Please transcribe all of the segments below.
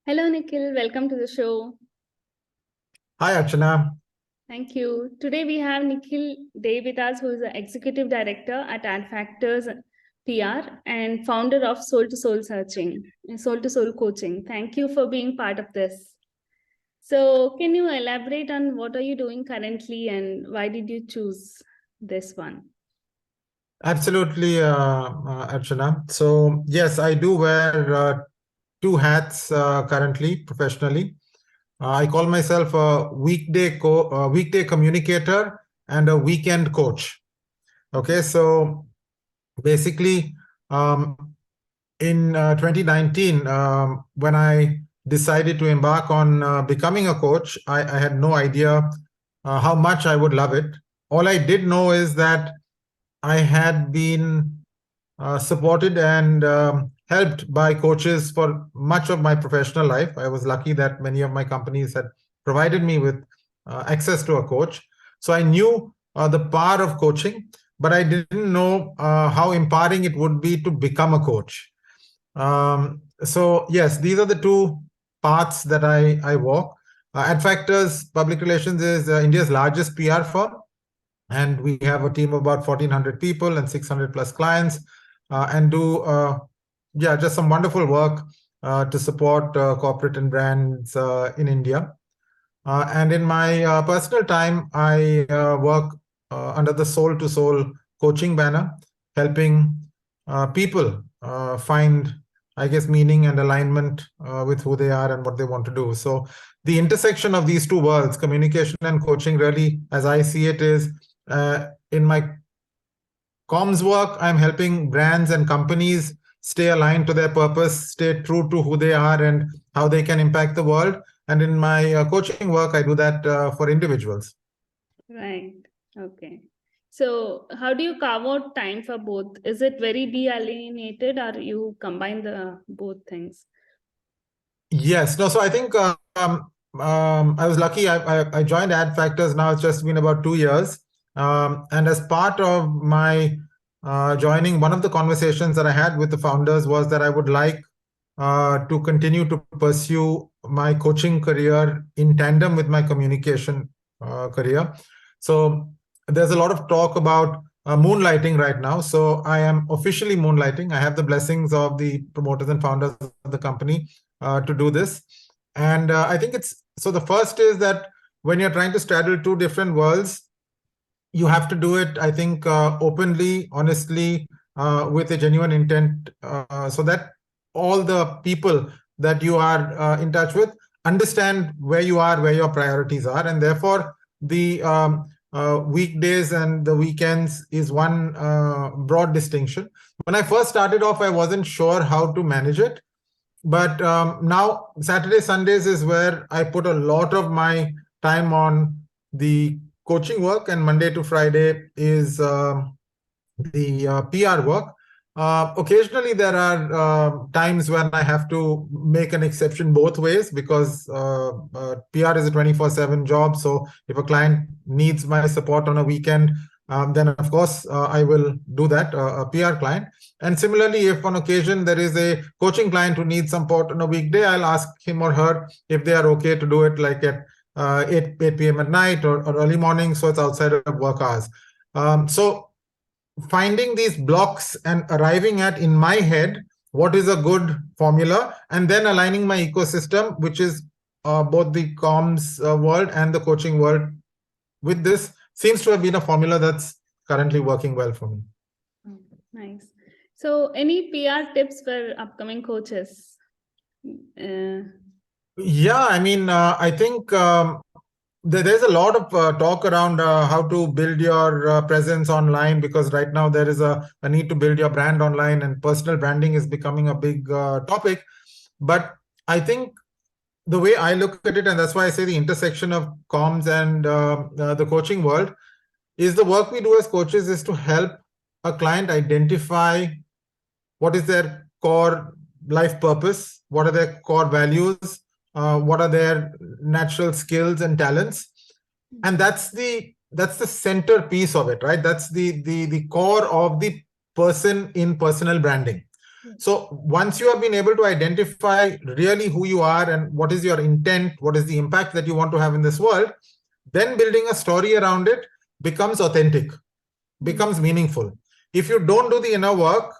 Hello, Nikhil. Welcome to the show. Hi, Archana. Thank you. Today we have Nikhil Day with us, who is the Executive Director at AdFactors PR and founder of Soul to Soul Coaching. Thank you for being part of this. So, can you elaborate on what are you doing currently and why did you choose this one? Absolutely, Archana. So, yes, I do wear two hats currently professionally. I call myself a weekday communicator and a weekend coach. Okay, so basically, in 2019, when I decided to embark on becoming a coach, I had no idea how much I would love it. All I did know is that I had been supported and helped by coaches for much of my professional life. I was lucky that many of my companies had provided me with access to a coach. So I knew the power of coaching, but I didn't know how empowering it would be to become a coach. So yes, these are the two paths that I walk. AdFactors Public Relations is India's largest PR firm. And we have a team of about 1,400 people and 600 plus clients, and do just some wonderful work to support corporate and brands in India. And in my personal time, I work under the Soul to Soul coaching banner, helping people find, I guess, meaning and alignment with who they are and what they want to do. So the intersection of these two worlds, communication and coaching, really, as I see it, is in my comms work, I'm helping brands and companies stay aligned to their purpose, stay true to who they are and how they can impact the world. And in my coaching work, I do that for individuals. Right. Okay. So, how do you carve out time for both? Is it very de-alienated, or you combine the both things? Yes. No. So I think I was lucky. I joined AdFactors. Now it's just been about 2 years. And as part of my joining, one of the conversations that I had with the founders was that I would like to continue to pursue my coaching career in tandem with my communication career. So there's a lot of talk about moonlighting right now. So I am officially moonlighting. I have the blessings of the promoters and founders of the company to do this. And I think so the first is that when you're trying to straddle two different worlds, you have to do it, I think, openly, honestly, with a genuine intent, so that all the people that you are in touch with understand where you are, where your priorities are. And therefore, the weekdays and the weekends is one broad distinction. When I first started off, I wasn't sure how to manage it. But now Saturday, Sundays is where I put a lot of my time on the coaching work, and Monday to Friday is the PR work. Occasionally, there are times when I have to make an exception both ways, because PR is a 24/7 job. So if a client needs my support on a weekend, then of course I will do that, a PR client. And similarly, if on occasion there is a coaching client who needs support on a weekday, I'll ask him or her if they are okay to do it like at 8 p.m. at night or early morning, so it's outside of work hours. So finding these blocks and arriving at, in my head, what is a good formula, and then aligning my ecosystem, which is both the comms world and the coaching world, with this seems to have been a formula that's currently working well for me. Oh, nice. So, any PR tips for upcoming coaches? Yeah, I mean, I think there's a lot of talk around how to build your presence online, because right now there is a need to build your brand online, and personal branding is becoming a big topic. But I think the way I look at it, and that's why I say the intersection of comms and the coaching world, is the work we do as coaches is to help a client identify what is their core life purpose, what are their core values, what are their natural skills and talents, and that's the centerpiece of it, right? That's the core of the person in personal branding. So once you have been able to identify really who you are and what is your intent, what is the impact that you want to have in this world, then building a story around it becomes authentic, becomes meaningful. If you don't do the inner work,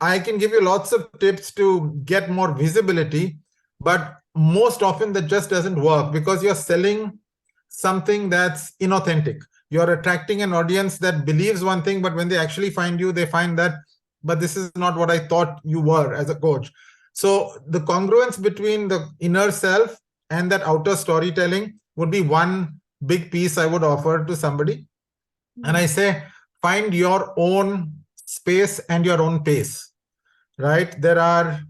I can give you lots of tips to get more visibility, but most often that just doesn't work because you're selling something that's inauthentic. You're attracting an audience that believes one thing, but when they actually find you, they find that, but this is not what I thought you were as a coach. So the congruence between the inner self and that outer storytelling would be one big piece I would offer to somebody. And I say, find your own space and your own pace, right? There are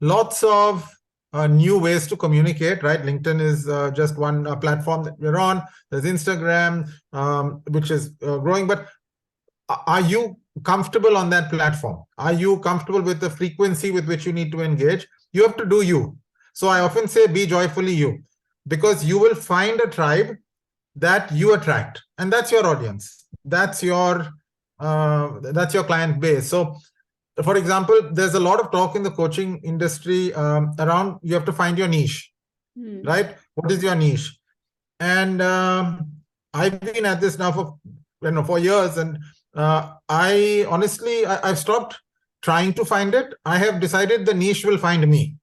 lots of new ways to communicate, right? LinkedIn is just one platform that we're on. There's Instagram, which is growing. But are you comfortable on that platform? Are you comfortable with the frequency with which you need to engage? You have to do you. So I often say, be joyfully you, because you will find a tribe that you attract, and that's your audience. That's your client base. So for example, there's a lot of talk in the coaching industry around you have to find your niche, right? What is your niche? And I've been at this now for years, and I honestly, I've stopped trying to find it. I have decided the niche will find me.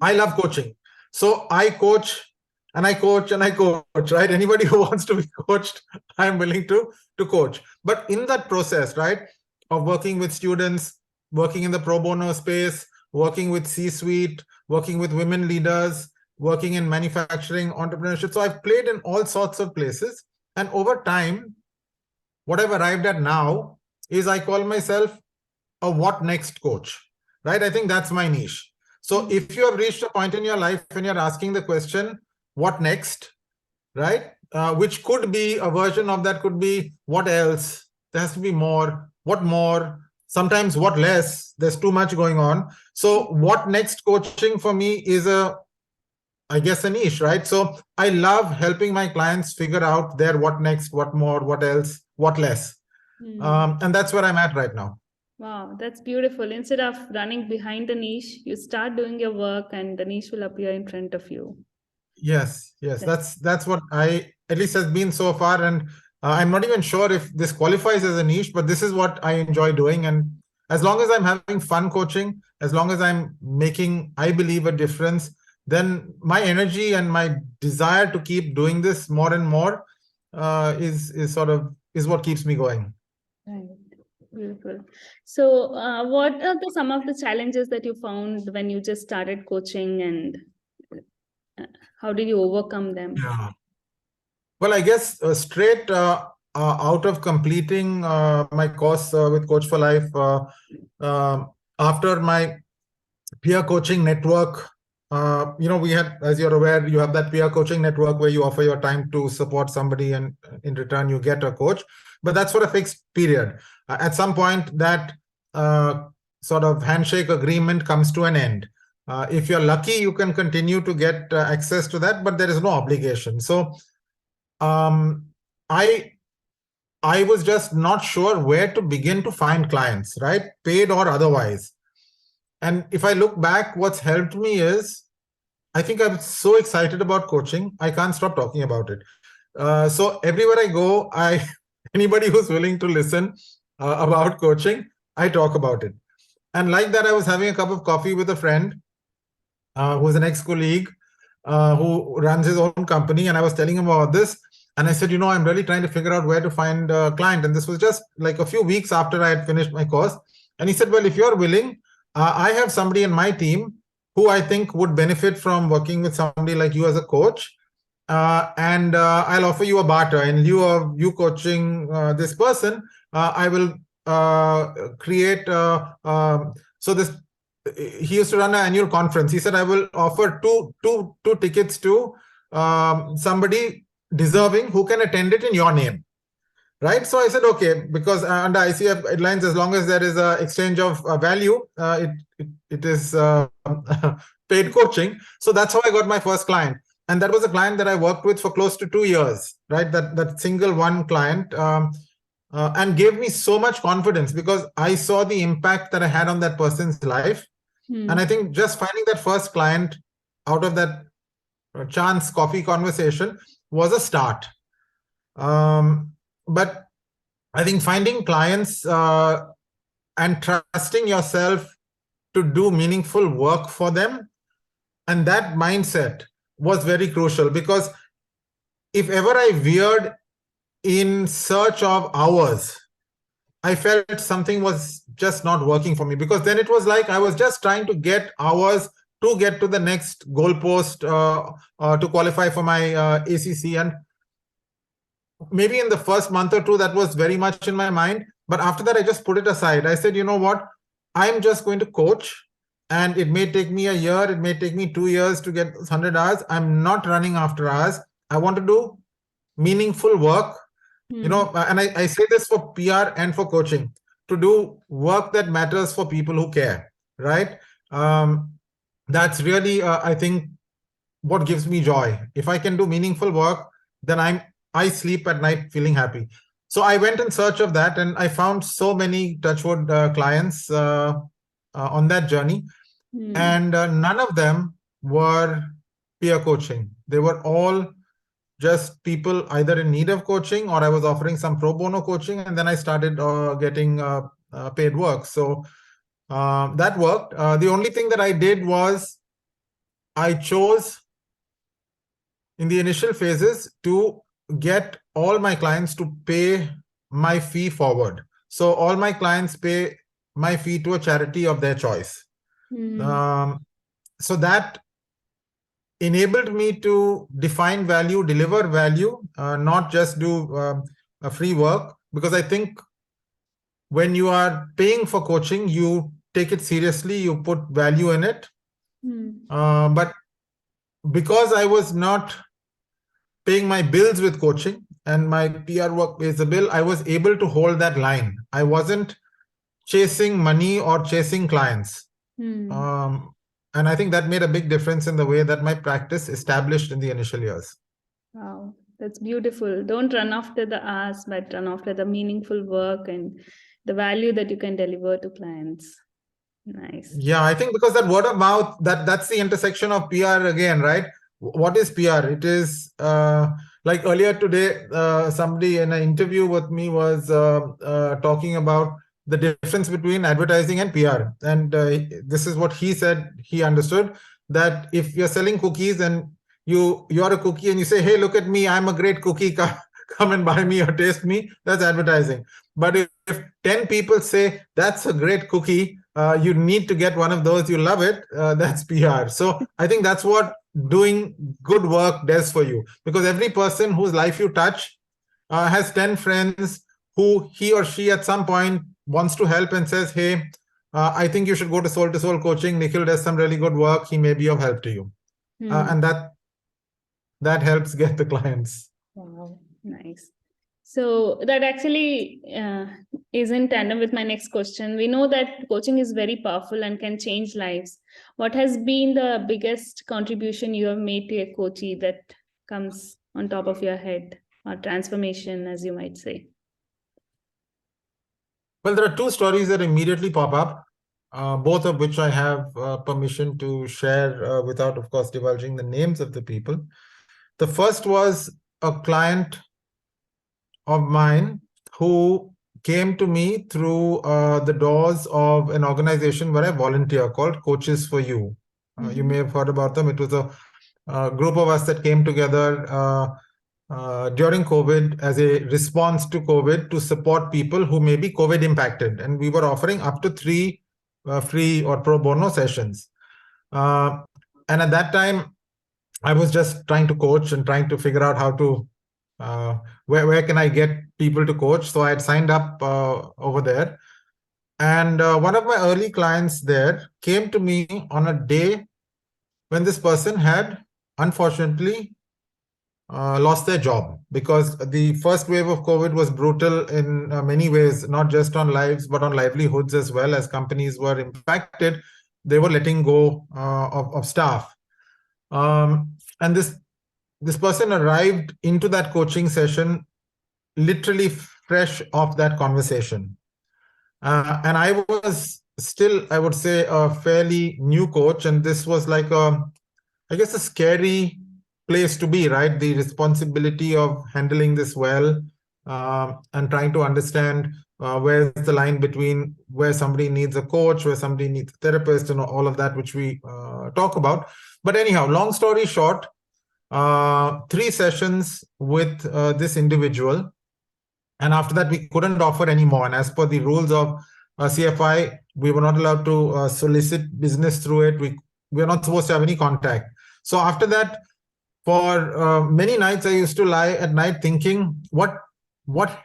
I love coaching. So I coach and I coach and I coach, right? Anybody who wants to be coached, I'm willing to coach. But in that process, right, of working with students, working in the pro bono space, working with C-suite, working with women leaders, working in manufacturing, entrepreneurship. So I've played in all sorts of places. And over time, what I've arrived at now is I call myself a what next coach, right? I think that's my niche. So if you have reached a point in your life when you're asking the question, what next, right? Which could be a version of that, could be what else? There has to be more. What more? Sometimes what less? There's too much going on. So what next coaching for me is I guess a niche, right? So I love helping my clients figure out their what next, what more, what else, what less. And that's where I'm at right now. Wow, that's beautiful. Instead of running behind the niche, you start doing your work and the niche will appear in front of you. Yes. That's what I at least has been so far. And I'm not even sure if this qualifies as a niche, but this is what I enjoy doing. And as long as I'm having fun coaching, as long as I'm making, I believe, a difference, then my energy and my desire to keep doing this more and more is what keeps me going. Right. Beautiful. So what are some of the challenges that you found when you just started coaching, and how did you overcome them? Yeah. Well, I guess straight out of completing my course with Coach for Life, after my peer coaching network, we had, as you're aware, you have that peer coaching network where you offer your time to support somebody, and in return you get a coach. But that's for a fixed period. At some point, that sort of handshake agreement comes to an end. If you're lucky, you can continue to get access to that, but there is no obligation. So I was just not sure where to begin to find clients, right? Paid or otherwise. And if I look back, what's helped me is, I think I'm so excited about coaching, I can't stop talking about it. So everywhere I go, anybody who's willing to listen about coaching, I talk about it. And like that, I was having a cup of coffee with a friend who's an ex-colleague who runs his own company. And I was telling him about this. And I said, I'm really trying to figure out where to find a client. And this was just like a few weeks after I had finished my course. And he said, well, if you're willing, I have somebody in my team who I think would benefit from working with somebody like you as a coach. And I'll offer you a barter. In lieu of you coaching this person, I will create he used to run an annual conference. He said, I will offer two tickets to somebody deserving who can attend it in your name. Right. So I said, okay, because under ICF guidelines, as long as there is an exchange of value, it is paid coaching. So that's how I got my first client. And that was a client that I worked with for close to 2 years, right? That single one client. and gave me so much confidence because I saw the impact that I had on that person's life. And I think just finding that first client out of that chance coffee conversation was a start. But I think finding clients and trusting yourself to do meaningful work for them, and that mindset was very crucial, because if ever I veered in search of hours, I felt something was just not working for me, because then it was like I was just trying to get hours to get to the next goalpost to qualify for my ACC. And maybe in the first month or two, that was very much in my mind. But after that, I just put it aside. I said, you know what? I'm just going to coach. And it may take me a year, it may take me 2 years to get 100 hours. I'm not running after hours. I want to do meaningful work. You know, and I say this for PR and for coaching, to do work that matters for people who care, right? That's really, I think, what gives me joy. If I can do meaningful work, then I sleep at night feeling happy. So I went in search of that, and I found so many Touchwood clients on that journey. And none of them were peer coaching. They were all just people either in need of coaching, or I was offering some pro bono coaching, and then I started getting paid work. So that worked. The only thing that I did was I chose in the initial phases to get all my clients to pay my fee forward. So all my clients pay my fee to a charity of their choice. So that enabled me to define value, deliver value, not just do a free work. Because I think when you are paying for coaching, you take it seriously, you put value in it. But because I was not paying my bills with coaching and my PR work pays the bill, I was able to hold that line. I wasn't chasing money or chasing clients. And I think that made a big difference in the way that my practice established in the initial years. Wow, that's beautiful. Don't run after the hours, but run after the meaningful work and the value that you can deliver to clients. Nice. Yeah, I think because that word of mouth, that's the intersection of PR again, right? What is PR? It is like earlier today, somebody in an interview with me was talking about the difference between advertising and PR. And this is what he said he understood, that if you're selling cookies and you're a cookie and you say, hey, look at me, I'm a great cookie, come and buy me or taste me, that's advertising. But if 10 people say, that's a great cookie, you need to get one of those, you love it, that's PR. So I think that's what doing good work does for you, because every person whose life you touch has 10 friends who he or she at some point wants to help and says, hey, I think you should go to soul coaching. Nikhil does some really good work. He may be of help to you. And that helps get the clients. Wow, nice. So that actually is in tandem with my next question. We know that coaching is very powerful and can change lives. What has been the biggest contribution you have made to a coachee that comes on top of your head, or transformation, as you might say? Well, there are two stories that immediately pop up, both of which I have permission to share without, of course, divulging the names of the people. The first was a client of mine who came to me through the doors of an organization where I volunteer called Coaches for You. You may have heard about them. It was a group of us that came together during COVID as a response to COVID to support people who may be COVID impacted. And we were offering up to 3 free or pro bono sessions. And at that time, I was just trying to coach and trying to figure out how to, where can I get people to coach? So I had signed up over there. And one of my early clients there came to me on a day when this person had, unfortunately, lost their job, because the first wave of COVID was brutal in many ways, not just on lives, but on livelihoods as well. As companies were impacted, they were letting go of staff. And this person arrived into that coaching session literally fresh off that conversation. And I was still, I would say, a fairly new coach. And this was like I guess, a scary place to be, right? The responsibility of handling this well, and trying to understand where's the line between where somebody needs a coach, where somebody needs a therapist, and all of that, which we talk about. But anyhow, long story short, 3 sessions with this individual. And after that, we couldn't offer any more. And as per the rules of CFI, we were not allowed to solicit business through it. We are not supposed to have any contact. So after that, for many nights, I used to lie at night thinking, what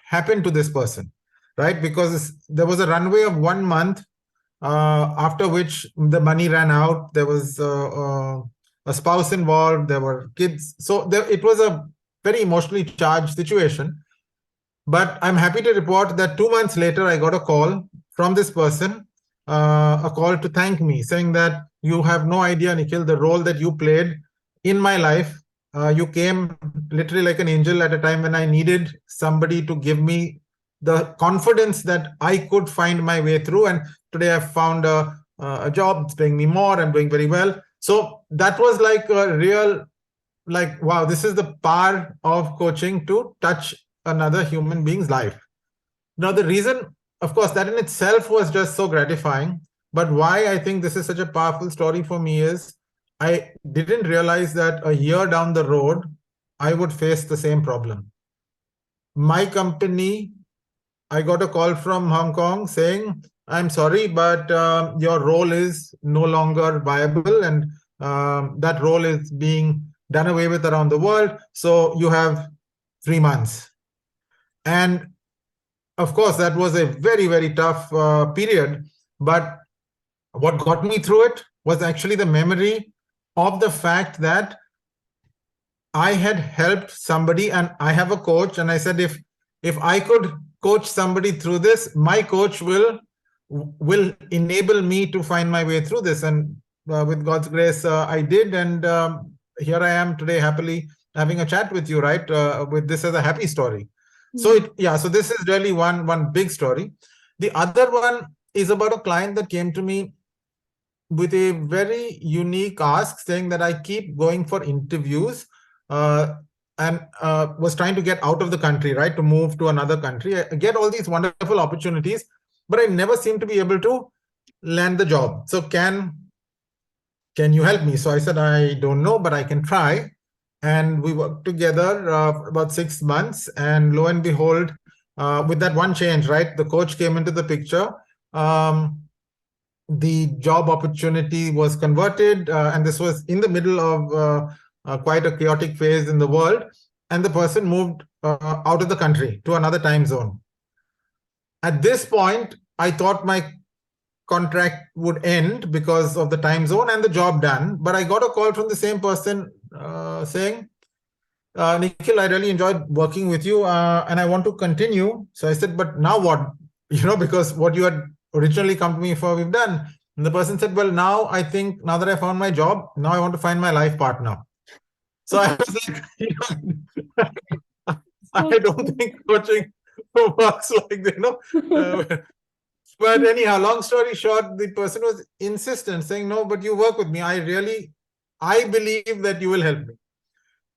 happened to this person, right? Because there was a runway of 1 month, after which the money ran out. There was a spouse involved. There were kids. So it was a very emotionally charged situation. But I'm happy to report that 2 months later, I got a call from this person, a call to thank me, saying that you have no idea, Nikhil, the role that you played in my life. You came literally like an angel at a time when I needed somebody to give me the confidence that I could find my way through. And today I've found a job that's paying me more. I'm doing very well. So that was like a real, like, wow, this is the power of coaching to touch another human being's life. Now, the reason, of course, that in itself was just so gratifying. But why I think this is such a powerful story for me is I didn't realize that a year down the road, I would face the same problem. My company, I got a call from Hong Kong saying, I'm sorry, but your role is no longer viable, and that role is being done away with around the world. So you have 3 months. And of course, that was a very, very tough period. But what got me through it was actually the memory of the fact that I had helped somebody, and I have a coach. And I said, if I could coach somebody through this, my coach will enable me to find my way through this. And with God's grace, I did. And here I am today, happily having a chat with you, right? With this as a happy story. So so this is really one big story. The other one is about a client that came to me with a very unique ask, saying that I keep going for interviews, and was trying to get out of the country, right, to move to another country. I get all these wonderful opportunities, but I never seem to be able to land the job. So can you help me? So I said, I don't know, but I can try. And we worked together for about 6 months. And lo and behold, with that one change, right, the coach came into the picture. The job opportunity was converted, and this was in the middle of quite a chaotic phase in the world. And the person moved out of the country to another time zone. At this point, I thought my contract would end because of the time zone and the job done. But I got a call from the same person saying, Nikhil, I really enjoyed working with you, and I want to continue. So I said, but now what? Because what you had originally come to me for, we've done. And the person said, well, now I think, now that I found my job, now I want to find my life partner. So I was like, I don't think coaching works like that, But anyhow, long story short, the person was insistent, saying, no, but you work with me. I believe that you will help me.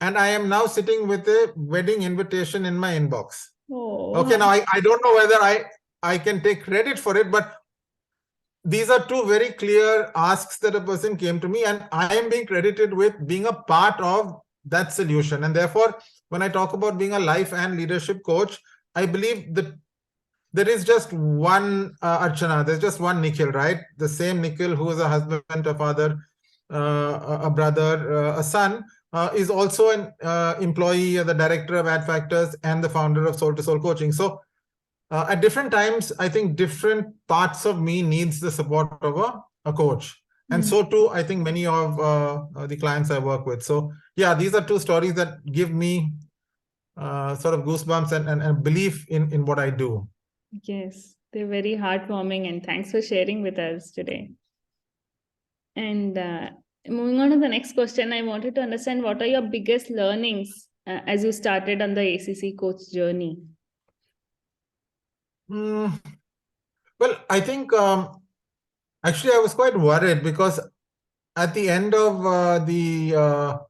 And I am now sitting with a wedding invitation in my inbox. Okay, now I don't know whether I can take credit for it, but these are 2 very clear asks that a person came to me, and I am being credited with being a part of that solution. And therefore, when I talk about being a life and leadership coach, I believe that there is just one Archana, there's just one Nikhil, right? The same Nikhil who is a husband, a father, a brother, a son, is also an employee, the director of Ad Factors, and the founder of Soul to Soul Coaching. So at different times, I think different parts of me needs the support of a coach. And so too, I think many of the clients I work with. So yeah, these are 2 stories that give me sort of goosebumps and belief in what I do. Yes, they're very heartwarming, and thanks for sharing with us today. And moving on to the next question, I wanted to understand, what are your biggest learnings as you started on the ACC coach journey? Mm, well, I think actually I was quite worried because at the end of the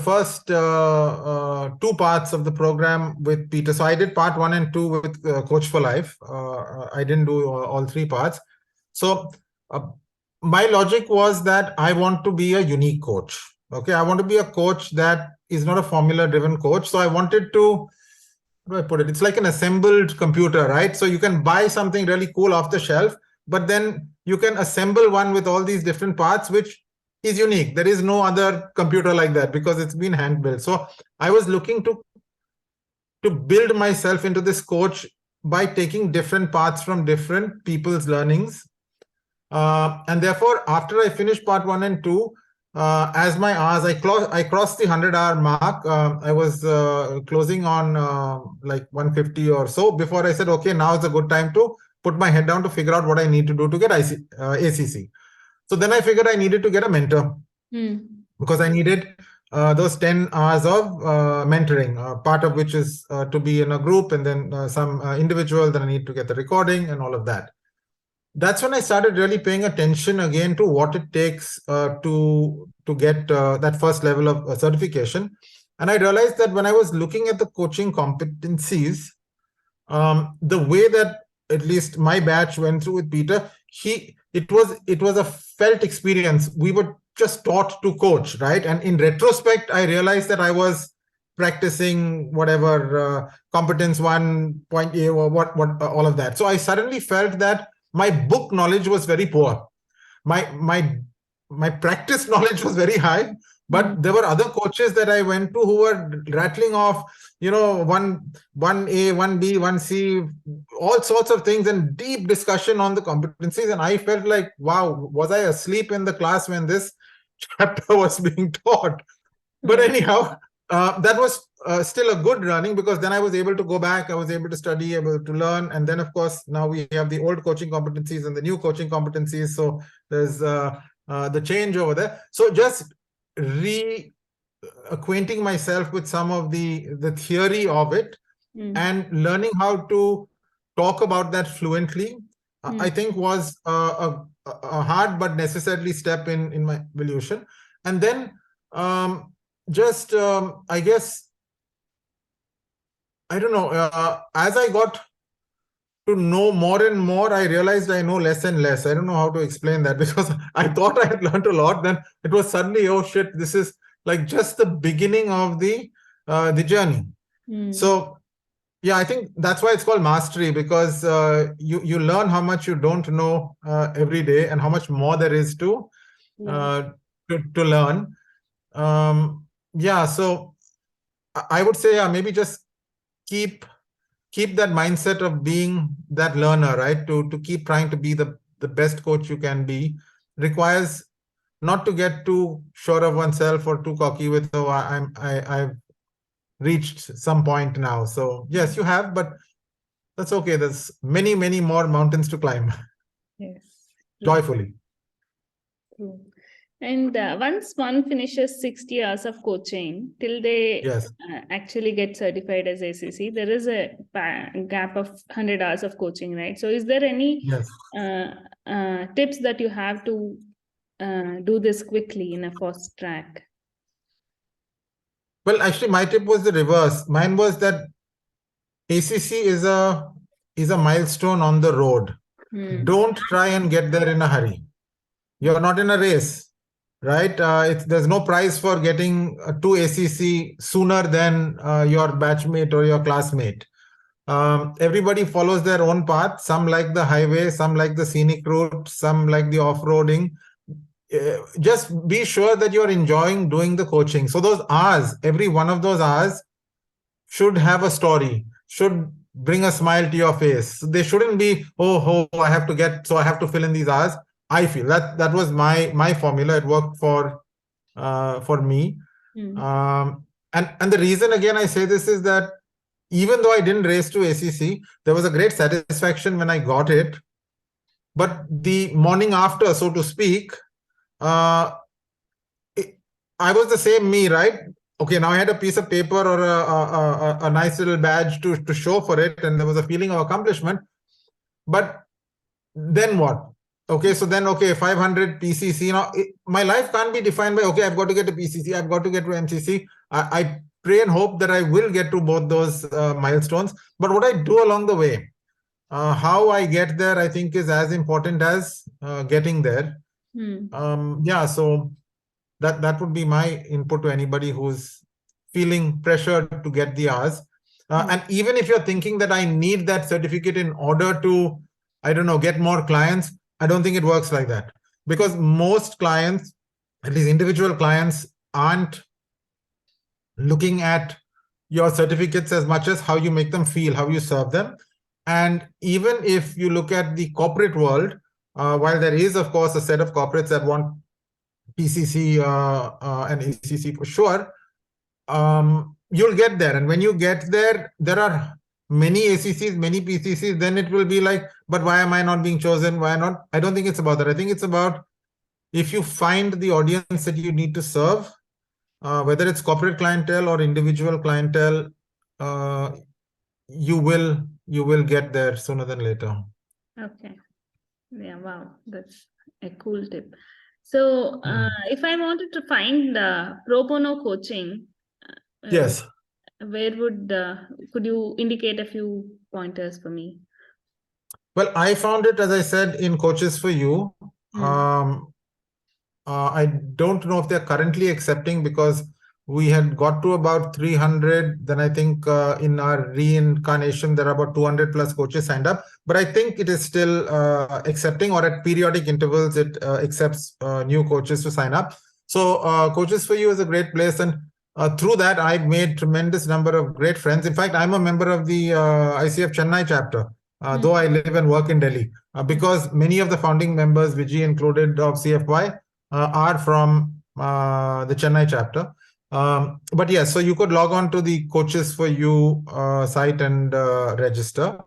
first two parts of the program with Peter. So I did part 1 and 2 with Coach for Life. I didn't do all 3 parts. So uh, my logic was that I want to be a unique coach. Okay, I want to be a coach that is not a formula-driven coach. So I wanted to, how do I put it? It's like an assembled computer, right? So you can buy something really cool off the shelf, but then you can assemble one with all these different parts, which is unique. There is no other computer like that because it's been hand built. So I was looking to build myself into this coach by taking different parts from different people's learnings. And therefore, after I finished part 1 and 2, as my hours, I crossed the 100-hour mark. I was closing on like 150 or so before I said, okay, now is a good time to put my head down to figure out what I need to do to get ACC. So then I figured I needed to get a mentor because I needed those 10 hours of mentoring, part of which is to be in a group, and then some individual, then I need to get the recording and all of that. That's when I started really paying attention again to what it takes to get that first level of certification. And I realized that when I was looking at the coaching competencies, the way that at least my batch went through with Peter, it was a felt experience. We were just taught to coach, right? And in retrospect, I realized that I was practicing whatever competence 1.a or what all of that. So I suddenly felt that my book knowledge was very poor. My practice knowledge was very high, but there were other coaches that I went to who were rattling off, one A, one B, one C, all sorts of things, and deep discussion on the competencies. And I felt like, wow, was I asleep in the class when this chapter was being taught? But anyhow, that was still a good learning because then I was able to go back, I was able to study, able to learn. And then, of course, now we have the old coaching competencies and the new coaching competencies. So there's the change over there. So just reacquainting myself with some of the theory of it and learning how to talk about that fluently, I think was a hard but necessary step in my evolution. And then I guess, I don't know, as I got to know more and more, I realized I know less and less. I don't know how to explain that because I thought I had learned a lot. Then it was suddenly, oh shit, this is like just the beginning of the journey. So yeah, I think that's why it's called mastery, because you learn how much you don't know every day and how much more there is to learn. Yeah, so I would say maybe just keep that mindset of being that learner, right? To keep trying to be the best coach you can be requires not to get too sure of oneself or too cocky with, oh, I've reached some point now. So yes, you have, but that's okay. There's many, many more mountains to climb. Yes. Joyfully. True. And once one finishes 60 hours of coaching till they actually get certified as ACC, there is a gap of 100 hours of coaching, right? So is there any tips that you have to do this quickly in a fast track? Well, actually, my tip was the reverse. Mine was that ACC is a milestone on the road. Don't try and get there in a hurry. You're not in a race, right? There's no prize for getting to ACC sooner than your batchmate or your classmate. Everybody follows their own path. Some like the highway, some like the scenic route, some like the off-roading. Just be sure that you're enjoying doing the coaching. So those hours, every one of those hours should have a story, should bring a smile to your face. They shouldn't be, oh, I have to fill in these hours. I feel that was my formula. It worked for me. And the reason, again, I say this is that even though I didn't race to ACC, there was a great satisfaction when I got it. But the morning after, so to speak, I was the same me, right? okay, now I had a piece of paper or a nice little badge to show for it, and there was a feeling of accomplishment. But then what? Okay, so then, okay, 500 PCC. Now, my life can't be defined by, okay, I've got to get to PCC, I've got to get to MCC. I pray and hope that I will get to both those milestones. But what I do along the way, how I get there, I think is as important as getting there. Yeah, so that would be my input to anybody who's feeling pressured to get the hours. And even if you're thinking that I need that certificate in order to, I don't know, get more clients, I don't think it works like that. Because most clients, at least individual clients, aren't looking at your certificates as much as how you make them feel, how you serve them. And even if you look at the corporate world, while there is, of course, a set of corporates that want PCC and ACC for sure, you'll get there. And when you get there, there are many ACCs, many PCCs, then it will be like, but why am I not being chosen? Why not? I don't think it's about that. I think it's about if you find the audience that you need to serve, whether it's corporate clientele or individual clientele, you will get there sooner than later. Okay. Yeah, wow, that's a cool tip. So if I wanted to find pro bono coaching, Yes. where would could you indicate a few pointers for me? Well, I found it, as I said, in Coaches for You. I don't know if they're currently accepting because we had got to about 300. Then I think in our reincarnation, there are about 200 plus coaches signed up. But I think it is still accepting, or at periodic intervals, it accepts new coaches to sign up. So Coaches for You is a great place. And through that, I've made tremendous number of great friends. In fact, I'm a member of the ICF Chennai chapter. Though I live and work in Delhi, because many of the founding members, Vijay included, of CFY, are from the Chennai chapter. But yes, so you could log on to the Coaches for You site and register.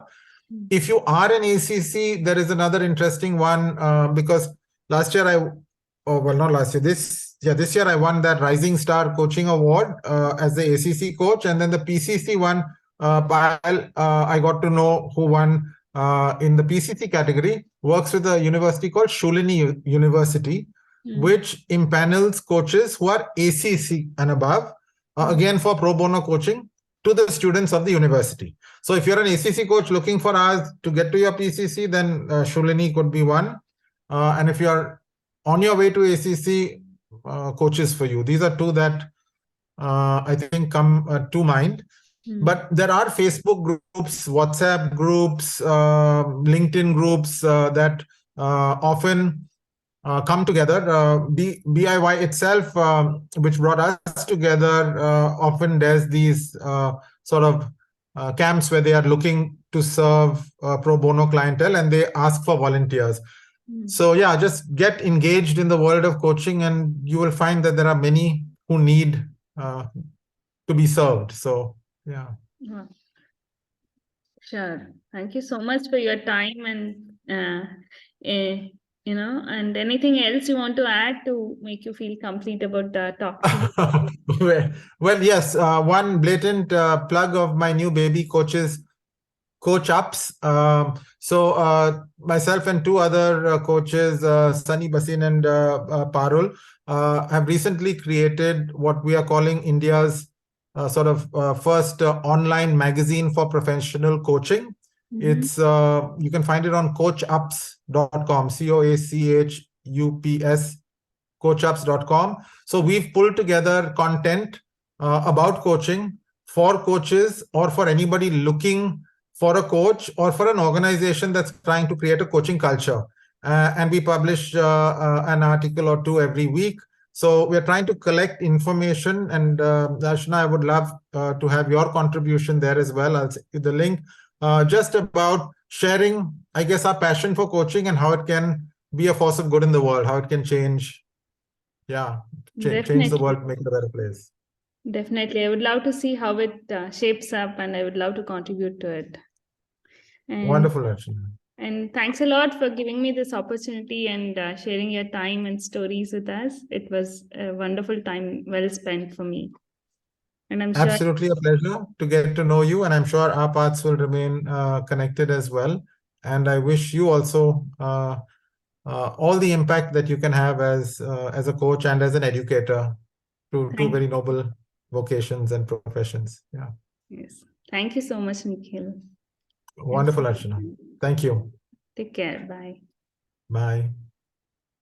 If you are an ACC, there is another interesting one because last year not last year, this year I won that Rising Star Coaching Award as the ACC coach, and then the PCC one. I got to know who won in the PCC category. Works with a university called Shulini University, which impanels coaches who are ACC and above, again for pro bono coaching to the students of the university. So if you're an ACC coach looking for hours to get to your PCC, then Shulini could be one. And if you're on your way to ACC, Coaches for You. These are two that I think come to mind. But there are Facebook groups, WhatsApp groups, LinkedIn groups that often come together. BIY itself, which brought us together, often does these sort of camps where they are looking to serve pro bono clientele and they ask for volunteers. So yeah, just get engaged in the world of coaching and you will find that there are many who need to be served. So yeah. Sure. Thank you so much for your time and and anything else you want to add to make you feel complete about the talk today? Well, yes. One blatant plug of my new baby, Coach Ups. So myself and two other coaches, Sunny Basin and Parul, have recently created what we are calling India's first online magazine for professional coaching. It's you can find it on coachups.com, COACHUPS, coachups.com. So we've pulled together content about coaching for coaches or for anybody looking for a coach or for an organization that's trying to create a coaching culture. And we publish an article or two every week. So we're trying to collect information, and Darshana, I would love to have your contribution there as well. I'll send you the link, just about sharing, I guess, our passion for coaching and how it can be a force of good in the world, how it can change the world, make it a better place. Definitely. I would love to see how it shapes up, and I would love to contribute to it. And, wonderful, Darshana. And thanks a lot for giving me this opportunity and sharing your time and stories with us. It was a wonderful time, well spent for me. And I'm sure, Absolutely a pleasure to get to know you, and I'm sure our paths will remain connected as well. And I wish you also all the impact that you can have as a coach and as an educator to two thank, very noble vocations and professions. Yeah, yes. Thank you so much, Nikhil. And wonderful, Archana. Thank you. take care. Bye. Bye.